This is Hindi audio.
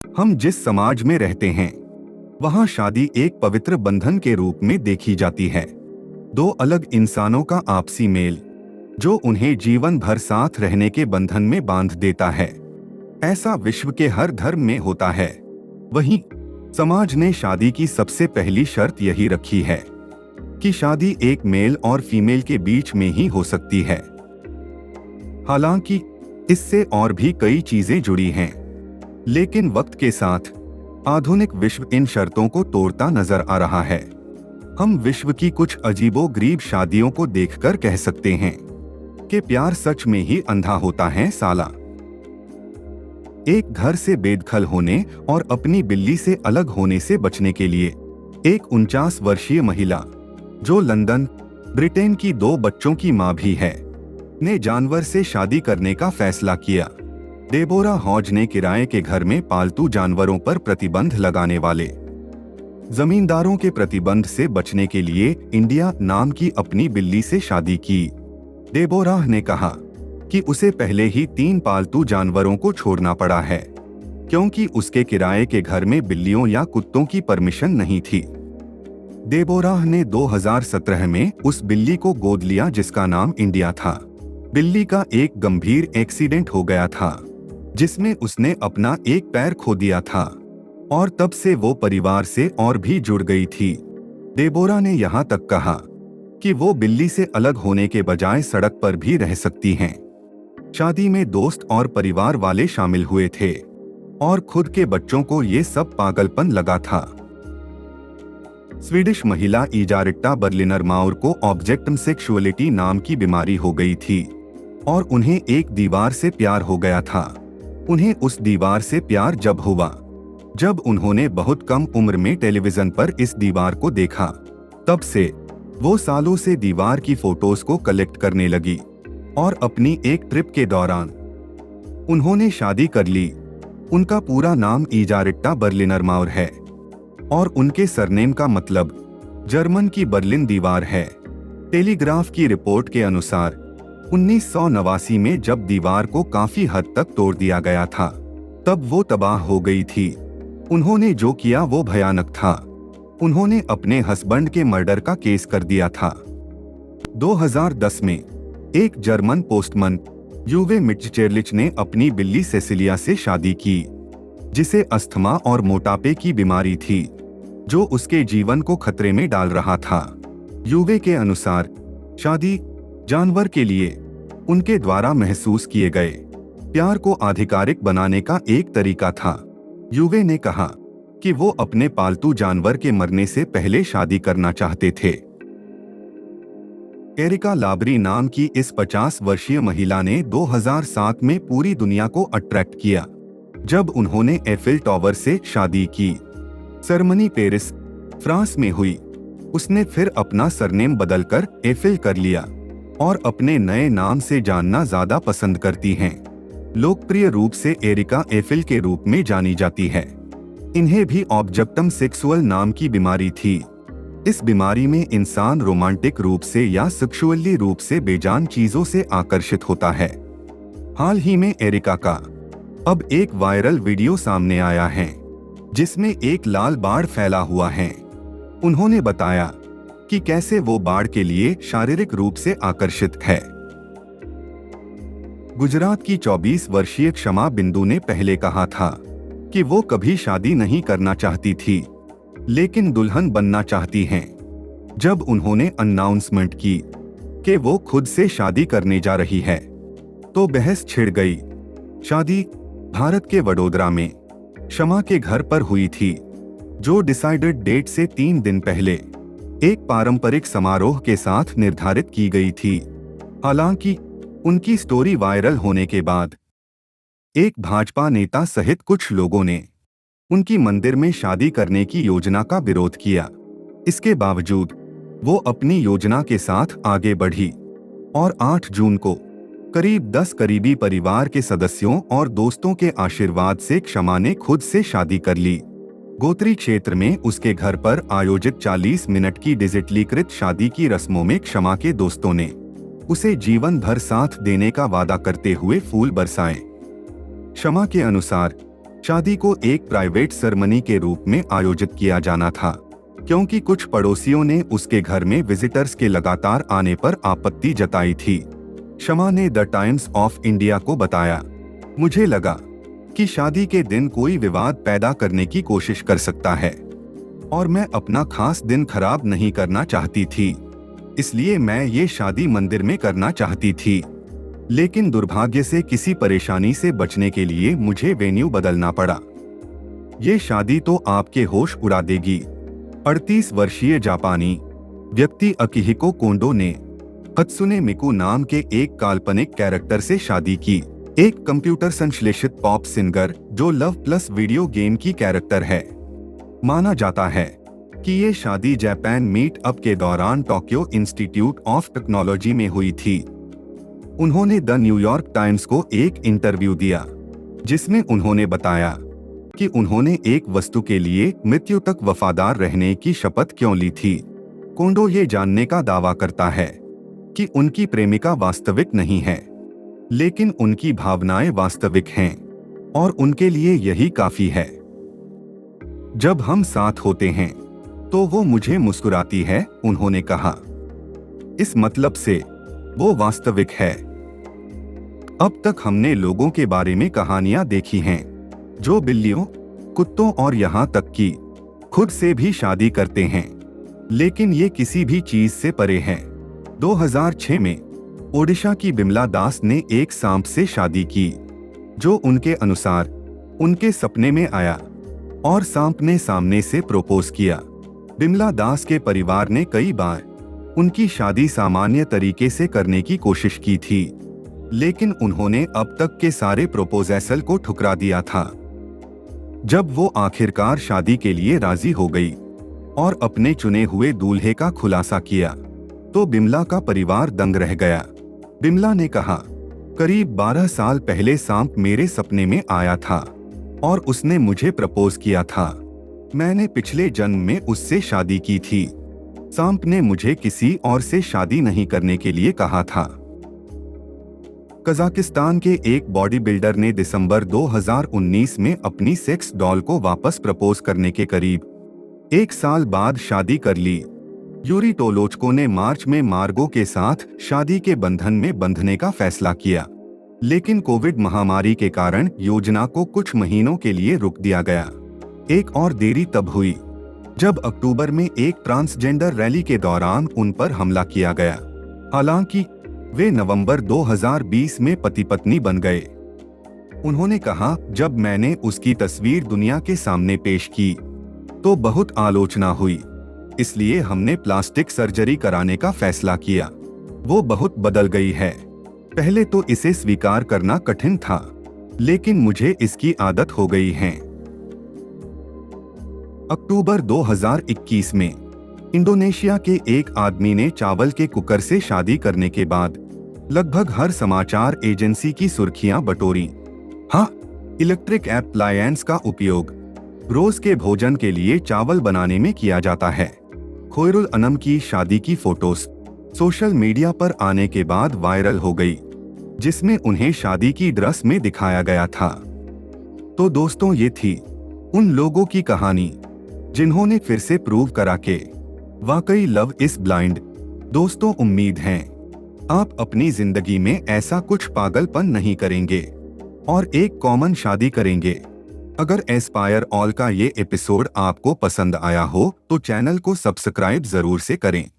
हम जिस समाज में रहते हैं वहाँ शादी एक पवित्र बंधन के रूप में देखी जाती है। दो अलग इंसानों का आपसी मेल जो उन्हें जीवन भर साथ रहने के बंधन में बांध देता है। ऐसा विश्व के हर धर्म में होता है। वहीं समाज ने शादी की सबसे पहली शर्त यही रखी है कि शादी एक मेल और फीमेल के बीच में ही हो सकती है। हालांकि इससे और भी कई चीजें जुड़ी हैं, लेकिन वक्त के साथ आधुनिक विश्व इन शर्तों को तोड़ता नजर आ रहा है। हम विश्व की कुछ अजीबोगरीब शादियों को देखकर कह सकते हैं कि प्यार सच में ही अंधा होता है साला। एक घर से बेदखल होने और अपनी बिल्ली से अलग होने से बचने के लिए एक 49 वर्षीय महिला जो लंदन, ब्रिटेन की 2 बच्चों की मां भी है, ने जानवर से शादी करने का फैसला किया। डेबोरा हॉज ने किराए के घर में पालतू जानवरों पर प्रतिबंध लगाने वाले जमींदारों के प्रतिबंध से बचने के लिए इंडिया नाम की अपनी बिल्ली से शादी की। डेबोरा ने कहा कि उसे पहले ही 3 पालतू जानवरों को छोड़ना पड़ा है क्योंकि उसके किराए के घर में बिल्लियों या कुत्तों की परमिशन नहीं थी। डेबोरा ने 2017 में उस बिल्ली को गोद लिया जिसका नाम इंडिया था। बिल्ली का एक गंभीर एक्सीडेंट हो गया था जिसमें उसने अपना एक पैर खो दिया था और तब से वो परिवार से और भी जुड़ गई थी। डेबोरा ने यहाँ तक कहा कि वो बिल्ली से अलग होने के बजाय सड़क पर भी रह सकती हैं। शादी में दोस्त और परिवार वाले शामिल हुए थे और खुद के बच्चों को ये सब पागलपन लगा था। स्वीडिश महिला इजारिट्टा बर्लिनर माउर को ऑब्जेक्ट सेक्सुअलिटी नाम की बीमारी हो गई थी और उन्हें एक दीवार से प्यार हो गया था। उन्हें उस दीवार से प्यार जब हुआ जब उन्होंने बहुत कम उम्र में टेलीविजन पर इस दीवार को देखा। तब से वो सालों से दीवार की फोटोज को कलेक्ट करने लगी और अपनी एक ट्रिप के दौरान उन्होंने शादी कर ली। उनका पूरा नाम इजारिट्टा बर्लिनर माउर है और उनके सरनेम का मतलब जर्मन की बर्लिन दीवार है। टेलीग्राफ की रिपोर्ट के अनुसार 1989 में जब दीवार को काफी हद तक तोड़ दिया गया था तब वो तबाह हो गई थी। उन्होंने जो किया वो भयानक था। उन्होंने अपने हस्बैंड के मर्डर का केस कर दिया था। 2010 में एक जर्मन पोस्टमैन यूवे मिट्जचेरलिच ने अपनी बिल्ली सेसिलिया से शादी की जिसे अस्थमा और मोटापे की बीमारी थी जो उसके जीवन को खतरे में डाल रहा था। यूवे के अनुसार शादी जानवर के लिए उनके द्वारा महसूस किए गए प्यार को आधिकारिक बनाने का एक तरीका था। यूवे ने कहा कि वो अपने पालतू जानवर के मरने से पहले शादी करना चाहते थे। एरिका लाबरी नाम की इस 50 वर्षीय महिला ने 2007 में पूरी दुनिया को अट्रैक्ट किया जब उन्होंने एफिल टावर से शादी की। सेरेमनी पेरिस, फ्रांस में हुई। उसने फिर अपना सरनेम बदलकर एफिल कर लिया और अपने नए नाम से जानना ज्यादा पसंद करती हैं। लोकप्रिय रूप से एरिका एफिल के रूप में जानी जाती है। इन्हें भी ऑब्जेक्टम सेक्सुअल नाम की बीमारी थी। इस बीमारी में इंसान रोमांटिक रूप से या सेक्सुअली रूप से बेजान चीजों से आकर्षित होता है। हाल ही में एरिका का अब एक वायरल वीडियो सामने आया है जिसमें एक लाल बाड़ फैला हुआ है। उन्होंने बताया कि कैसे वो बाड़ के लिए शारीरिक रूप से आकर्षित है। गुजरात की 24 वर्षीय क्षमा बिंदु ने पहले कहा था कि वो कभी शादी नहीं करना चाहती थी लेकिन दुल्हन बनना चाहती हैं। जब उन्होंने अनाउंसमेंट की कि वो खुद से शादी करने जा रही है तो बहस छिड़ गई। शादी भारत के वडोदरा में क्षमा के घर पर हुई थी जो डिसाइडेड डेट से 3 दिन पहले एक पारंपरिक समारोह के साथ निर्धारित की गई थी। हालांकि उनकी स्टोरी वायरल होने के बाद एक भाजपा नेता सहित कुछ लोगों ने उनकी मंदिर में शादी करने की योजना का विरोध किया। इसके बावजूद वो अपनी योजना के साथ आगे बढ़ी और 8 जून को करीब 10 करीबी परिवार के सदस्यों और दोस्तों के आशीर्वाद से क्षमा ने खुद से शादी कर ली। गोत्री क्षेत्र में उसके घर पर आयोजित 40 मिनट की डिजिटलीकृत शादी की रस्मों में क्षमा के दोस्तों ने उसे जीवन भर साथ देने का वादा करते हुए फूल बरसाए। क्षमा के अनुसार शादी को एक प्राइवेट सेरेमनी के रूप में आयोजित किया जाना था, क्योंकि कुछ पड़ोसियों ने उसके घर में विजिटर्स के लगातार आने पर आपत्ति जताई थी। शमा ने द टाइम्स ऑफ इंडिया को बताया, मुझे लगा कि शादी के दिन कोई विवाद पैदा करने की कोशिश कर सकता है और मैं अपना खास दिन खराब नहीं करना चाहती थी, इसलिए मैं ये शादी मंदिर में करना चाहती थी। लेकिन दुर्भाग्य से किसी परेशानी से बचने के लिए मुझे वेन्यू बदलना पड़ा। ये शादी तो आपके होश उड़ा देगी। 38 वर्षीय जापानी व्यक्ति अकिहिको कोंडो ने हत्सुने मिकु नाम के एक काल्पनिक कैरेक्टर से शादी की, एक कंप्यूटर संश्लेषित पॉप सिंगर जो लव प्लस वीडियो गेम की कैरेक्टर है। माना जाता है कि ये शादी जापान मीट अप के दौरान टोक्यो इंस्टीट्यूट ऑफ टेक्नोलॉजी में हुई थी। उन्होंने द न्यूयॉर्क टाइम्स को एक इंटरव्यू दिया, जिसमें उन्होंने बताया कि उन्होंने एक वस्तु के लिए मृत्यु तक वफादार रहने की शपथ क्यों ली थी। कोंडो ये जानने का दावा करता है कि उनकी प्रेमिका वास्तविक नहीं है, लेकिन उनकी भावनाएं वास्तविक हैं और उनके लिए यही काफी है। जब हम साथ होते हैं तो वो मुझे मुस्कुराती है, उन्होंने कहा। इस मतलब से वो वास्तविक है। अब तक हमने लोगों के बारे में कहानियां देखी हैं जो बिल्लियों, कुत्तों और यहाँ तक कि खुद से भी शादी करते हैं, लेकिन ये किसी भी चीज से परे हैं। 2006 में ओडिशा की बिमला दास ने एक सांप से शादी की, जो उनके अनुसार उनके सपने में आया और सांप ने सामने से प्रपोज किया। बिमला दास के परिवार ने कई बार उनकी शादी सामान्य तरीके से करने की कोशिश की थी, लेकिन उन्होंने अब तक के सारे प्रपोजल को ठुकरा दिया था। जब वो आखिरकार शादी के लिए राजी हो गई और अपने चुने हुए दूल्हे का खुलासा किया, तो बिमला का परिवार दंग रह गया। बिमला ने कहा, करीब 12 साल पहले सांप मेरे सपने में आया था और उसने मुझे प्रपोज किया था। मैंने पिछले जन्म में उससे शादी की थी। सांप ने मुझे किसी और से शादी नहीं करने के लिए कहा था। कजाकिस्तान के एक बॉडी बिल्डर ने दिसंबर 2019 में अपनी सेक्स डॉल को वापस प्रपोज करने के करीब 1 साल बाद शादी कर ली। यूरी टोलोचको ने मार्च में मार्गो के साथ शादी के बंधन में बंधने का फैसला किया, लेकिन कोविड महामारी के कारण योजना को कुछ महीनों के लिए रोक दिया गया। एक और देरी तब हुई जब अक्टूबर में एक ट्रांसजेंडर रैली के दौरान उन पर हमला किया गया। हालांकि वे नवंबर 2020 में पति पत्नी बन गए। उन्होंने कहा, जब मैंने उसकी तस्वीर दुनिया के सामने पेश की तो बहुत आलोचना हुई, इसलिए हमने प्लास्टिक सर्जरी कराने का फैसला किया। वो बहुत बदल गई है। पहले तो इसे स्वीकार करना कठिन था, लेकिन मुझे इसकी आदत हो गई है। अक्टूबर 2021 में इंडोनेशिया के एक आदमी ने चावल के कुकर से शादी करने के बाद लगभग हर समाचार एजेंसी की सुर्खियां बटोरी। हाँ, इलेक्ट्रिक एप्लायंस का उपयोग रोज के भोजन के लिए चावल बनाने में किया जाता है। खोयरुल अनम की शादी की फोटोज सोशल मीडिया पर आने के बाद वायरल हो गई, जिसमें उन्हें शादी की ड्रेस में दिखाया गया था। तो दोस्तों, ये थी उन लोगों की कहानी जिन्होंने फिर से प्रूव करा के वाकई लव इज ब्लाइंड। दोस्तों, उम्मीद है आप अपनी जिंदगी में ऐसा कुछ पागलपन नहीं करेंगे और एक कॉमन शादी करेंगे। अगर एस्पायर ऑल का ये एपिसोड आपको पसंद आया हो तो चैनल को सब्सक्राइब जरूर से करें।